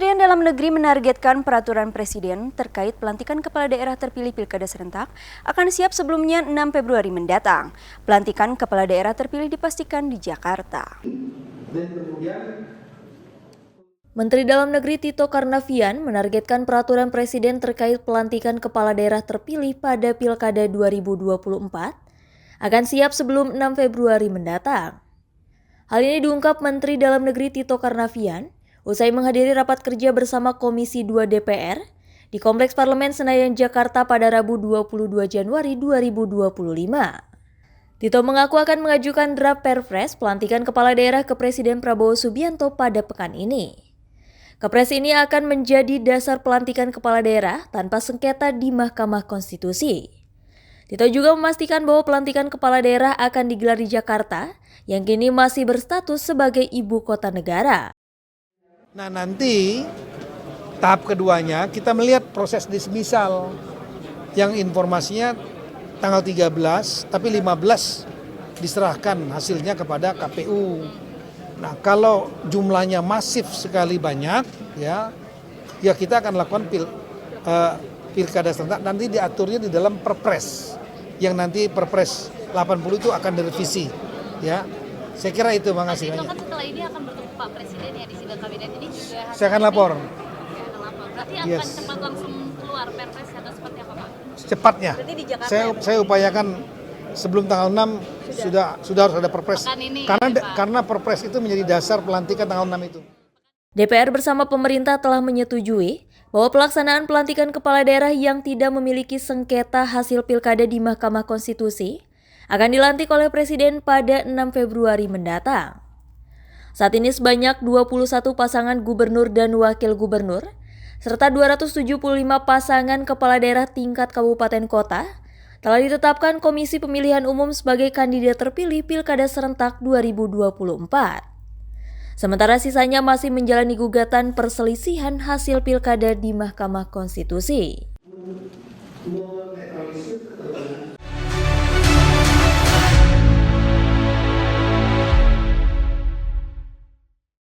Kementerian Dalam Negeri menargetkan peraturan Presiden terkait pelantikan kepala daerah terpilih Pilkada serentak akan siap sebelumnya 6 Februari mendatang. Pelantikan kepala daerah terpilih dipastikan di Jakarta. Menteri Dalam Negeri Tito Karnavian menargetkan peraturan Presiden terkait pelantikan kepala daerah terpilih pada Pilkada 2024 akan siap sebelum 6 Februari mendatang. Hal ini diungkap Menteri Dalam Negeri Tito Karnavian usai menghadiri rapat kerja bersama Komisi 2 DPR di Kompleks Parlemen Senayan, Jakarta pada Rabu 22 Januari 2025. Tito mengaku akan mengajukan draft Perpres pelantikan kepala daerah ke Presiden Prabowo Subianto pada pekan ini. Kepres ini akan menjadi dasar pelantikan kepala daerah tanpa sengketa di Mahkamah Konstitusi. Tito juga memastikan bahwa pelantikan kepala daerah akan digelar di Jakarta yang kini masih berstatus sebagai ibu kota negara. Nah nanti tahap keduanya kita melihat proses dismisal yang informasinya tanggal 13 tapi 15 diserahkan hasilnya kepada KPU. Nah kalau jumlahnya masif sekali banyak ya kita akan lakukan pilkada serentak, nanti diaturnya di dalam Perpres yang nanti Perpres 80 itu akan direvisi ya. Saya kira itu, makasih banyak. Kan setelah ini akan bertemu Pak Presiden ya di sidang kabinet ini juga. Saya akan lapor. Berarti akan cepat langsung keluar Perpres atau seperti apa Pak? Cepatnya. Saya upayakan sebelum tanggal 6 sudah harus ada Perpres. Karena Perpres itu menjadi dasar pelantikan tanggal 6 itu. DPR bersama pemerintah telah menyetujui bahwa pelaksanaan pelantikan kepala daerah yang tidak memiliki sengketa hasil pilkada di Mahkamah Konstitusi akan dilantik oleh Presiden pada 6 Februari mendatang. Saat ini sebanyak 21 pasangan gubernur dan wakil gubernur, serta 275 pasangan kepala daerah tingkat kabupaten kota telah ditetapkan Komisi Pemilihan Umum sebagai kandidat terpilih Pilkada Serentak 2024. Sementara sisanya masih menjalani gugatan perselisihan hasil pilkada di Mahkamah Konstitusi.